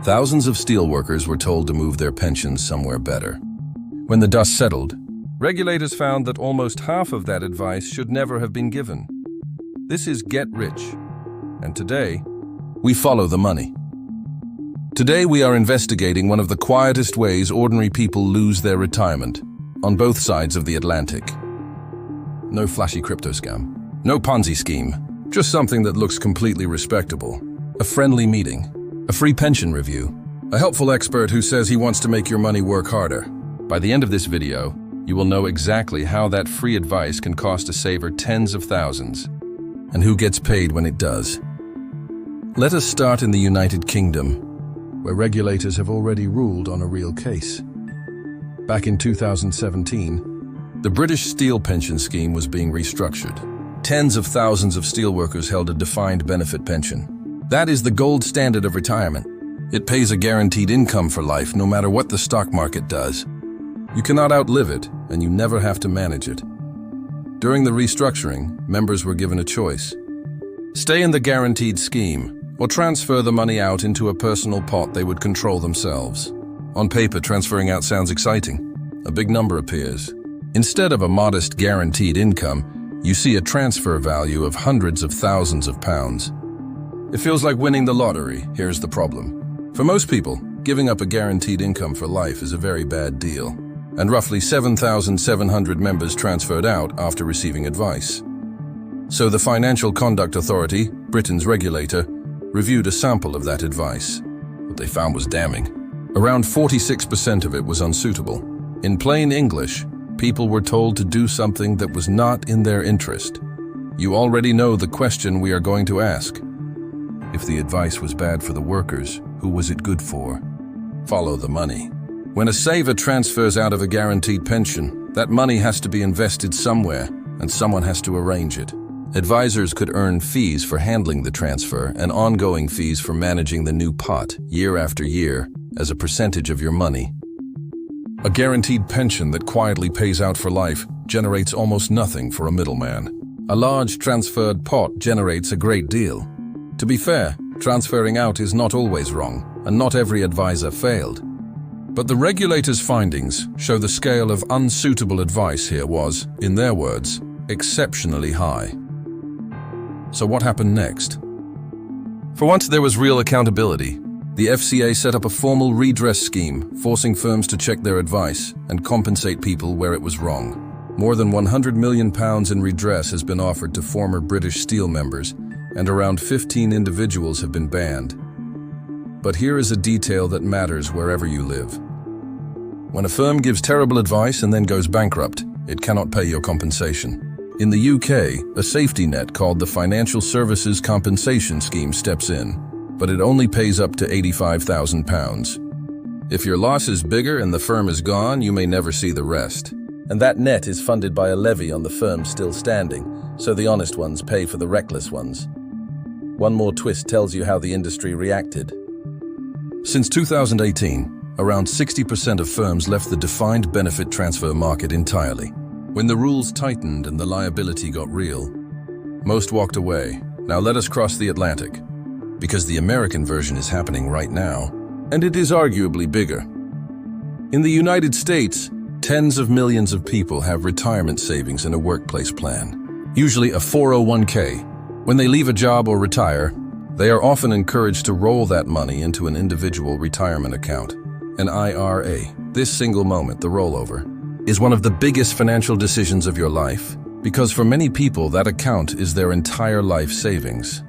Thousands of steelworkers were told to move their pensions somewhere better. When the dust settled, regulators found that almost half of that advice should never have been given. This is get rich. And today, we follow the money. Today we are investigating one of the quietest ways ordinary people lose their retirement, on both sides of the Atlantic. No flashy crypto scam, no Ponzi scheme, just something that looks completely respectable. A friendly meeting, a free pension review, a helpful expert who says he wants to make your money work harder. By the end of this video, you will know exactly how that free advice can cost a saver tens of thousands, and who gets paid when it does. Let us start in the United Kingdom, where regulators have already ruled on a real case. Back in 2017, the British steel pension scheme was being restructured. Tens of thousands of steelworkers held a defined benefit pension. That is the gold standard of retirement. It pays a guaranteed income for life, no matter what the stock market does. You cannot outlive it, and you never have to manage it. During the restructuring, members were given a choice. Stay in the guaranteed scheme, or transfer the money out into a personal pot they would control themselves. On paper, transferring out sounds exciting. A big number appears. Instead of a modest guaranteed income, you see a transfer value of hundreds of thousands of pounds. It feels like winning the lottery. Here's the problem. For most people, giving up a guaranteed income for life is a very bad deal, and roughly 7,700 members transferred out after receiving advice. So the Financial Conduct Authority, Britain's regulator, reviewed a sample of that advice. What they found was damning. Around 46% of it was unsuitable. In plain English, people were told to do something that was not in their interest. You already know the question we are going to ask. If the advice was bad for the workers, who was it good for? Follow the money. When a saver transfers out of a guaranteed pension, that money has to be invested somewhere, and someone has to arrange it. Advisors could earn fees for handling the transfer and ongoing fees for managing the new pot year after year as a percentage of your money. A guaranteed pension that quietly pays out for life generates almost nothing for a middleman. A large transferred pot generates a great deal. To be fair, transferring out is not always wrong, and not every advisor failed. But the regulator's findings show the scale of unsuitable advice here was, in their words, exceptionally high. So what happened next? For once there was real accountability. The FCA set up a formal redress scheme, forcing firms to check their advice and compensate people where it was wrong. More than £100 million in redress has been offered to former British Steel members, and around 15 individuals have been banned. But here is a detail that matters wherever you live. When a firm gives terrible advice and then goes bankrupt, it cannot pay your compensation. In the UK, a safety net called the Financial Services Compensation Scheme steps in, but it only pays up to £85,000. If your loss is bigger and the firm is gone, you may never see the rest. And that net is funded by a levy on the firms still standing, so the honest ones pay for the reckless ones. One more twist tells you how the industry reacted. Since 2018, around 60% of firms left the defined benefit transfer market entirely. When the rules tightened and the liability got real, most walked away. Now let us cross the Atlantic, because the American version is happening right now, and it is arguably bigger. In the United States, tens of millions of people have retirement savings in a workplace plan, usually a 401k. When they leave a job or retire, they are often encouraged to roll that money into an individual retirement account, an IRA. This single moment, the rollover, is one of the biggest financial decisions of your life, because for many people that account is their entire life savings.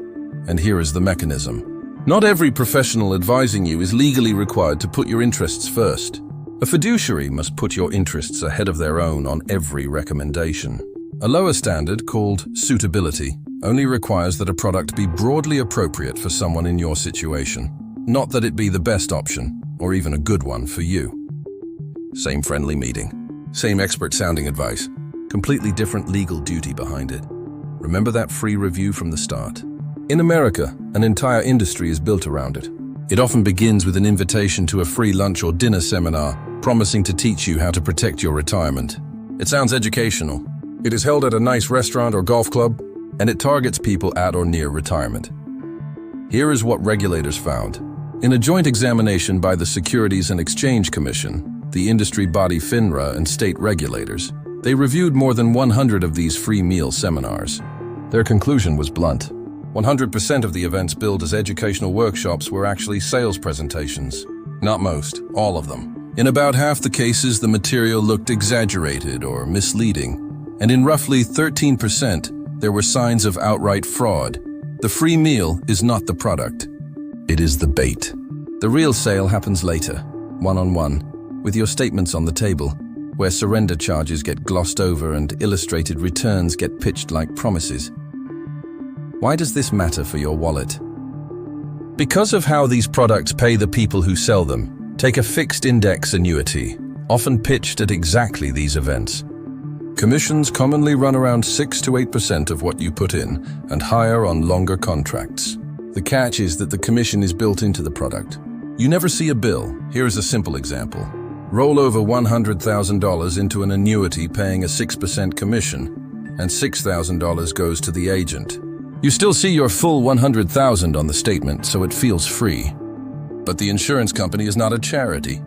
And here is the mechanism. Not every professional advising you is legally required to put your interests first. A fiduciary must put your interests ahead of their own on every recommendation. A lower standard, called suitability, only requires that a product be broadly appropriate for someone in your situation, not that it be the best option, or even a good one for you. Same friendly meeting. Same expert-sounding advice, completely different legal duty behind it. Remember that free review from the start? In America, an entire industry is built around it. It often begins with an invitation to a free lunch or dinner seminar, promising to teach you how to protect your retirement. It sounds educational. It is held at a nice restaurant or golf club, and it targets people at or near retirement. Here is what regulators found. In a joint examination by the Securities and Exchange Commission, the industry body FINRA, and state regulators, they reviewed more than 100 of these free meal seminars. Their conclusion was blunt. 100% of the events billed as educational workshops were actually sales presentations. Not most, all of them. In about half the cases, the material looked exaggerated or misleading, and in roughly 13%, there were signs of outright fraud. The free meal is not the product. It is the bait. The real sale happens later, one-on-one, with your statements on the table, where surrender charges get glossed over and illustrated returns get pitched like promises. Why does this matter for your wallet? Because of how these products pay the people who sell them. Take a fixed index annuity, often pitched at exactly these events. Commissions commonly run around 6 to 8% of what you put in, and higher on longer contracts. The catch is that the commission is built into the product. You never see a bill. Here is a simple example. Roll over $100,000 into an annuity paying a 6% commission, and $6,000 goes to the agent. You still see your full $100,000 on the statement, so it feels free. But the insurance company is not a charity.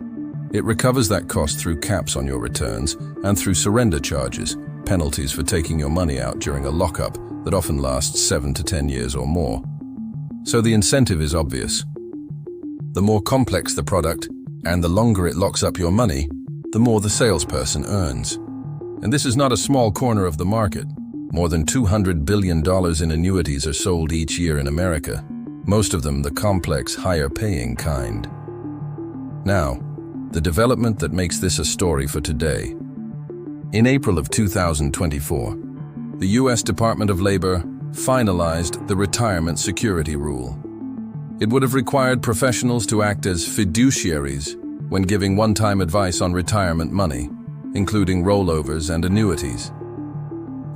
It recovers that cost through caps on your returns and through surrender charges, penalties for taking your money out during a lockup that often lasts 7 to 10 years or more. So the incentive is obvious. The more complex the product and the longer it locks up your money, the more the salesperson earns. And this is not a small corner of the market. More than $200 billion in annuities are sold each year in America, most of them the complex, higher-paying kind. Now, the development that makes this a story for today. In April of 2024, the U.S. Department of Labor finalized the Retirement Security Rule. It would have required professionals to act as fiduciaries when giving one-time advice on retirement money, including rollovers and annuities.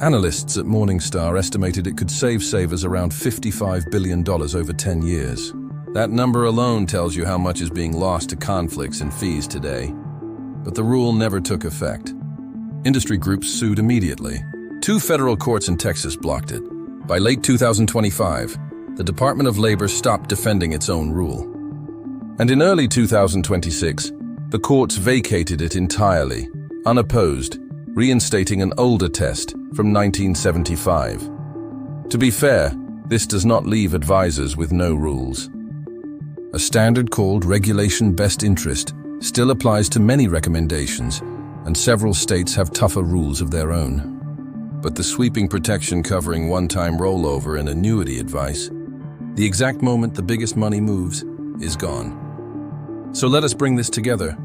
Analysts at Morningstar estimated it could save savers around $55 billion over 10 years. That number alone tells you how much is being lost to conflicts and fees today. But the rule never took effect. Industry groups sued immediately. 2 federal courts in Texas blocked it. By late 2025, the Department of Labor stopped defending its own rule. And in early 2026, the courts vacated it entirely, unopposed, reinstating an older test from 1975. To be fair, this does not leave advisors with no rules. A standard called Regulation Best Interest still applies to many recommendations, and several states have tougher rules of their own. But the sweeping protection covering one-time rollover and annuity advice, the exact moment the biggest money moves, is gone. So let us bring this together,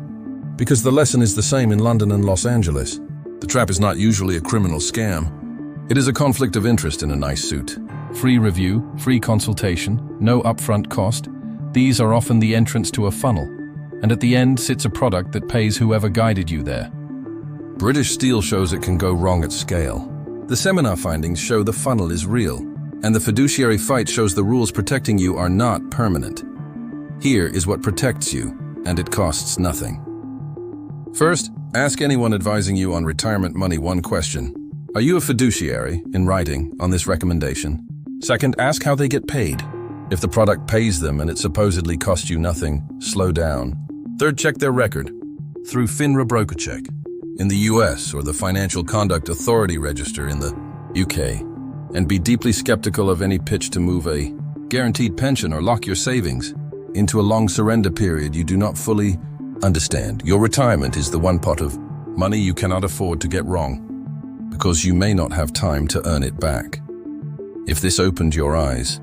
because the lesson is the same in London and Los Angeles. The trap is not usually a criminal scam. It is a conflict of interest in a nice suit. Free review, free consultation, no upfront cost. These are often the entrance to a funnel, and at the end sits a product that pays whoever guided you there. British Steel shows it can go wrong at scale. The seminar findings show the funnel is real, and the fiduciary fight shows the rules protecting you are not permanent. Here is what protects you, and it costs nothing. First, ask anyone advising you on retirement money one question. Are you a fiduciary, in writing, on this recommendation? Second, ask how they get paid. If the product pays them and it supposedly costs you nothing, slow down. Third, check their record through FINRA BrokerCheck in the US or the Financial Conduct Authority Register in the UK. And be deeply skeptical of any pitch to move a guaranteed pension or lock your savings into a long surrender period you do not fully understand. Your retirement is the one pot of money you cannot afford to get wrong, because you may not have time to earn it back. If this opened your eyes,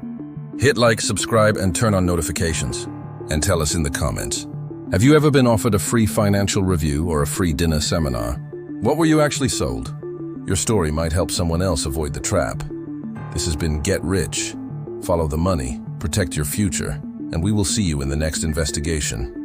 hit like, subscribe, and turn on notifications, and tell us in the comments. Have you ever been offered a free financial review or a free dinner seminar? What were you actually sold? Your story might help someone else avoid the trap. This has been Get Rich. Follow the money, protect your future, and we will see you in the next investigation.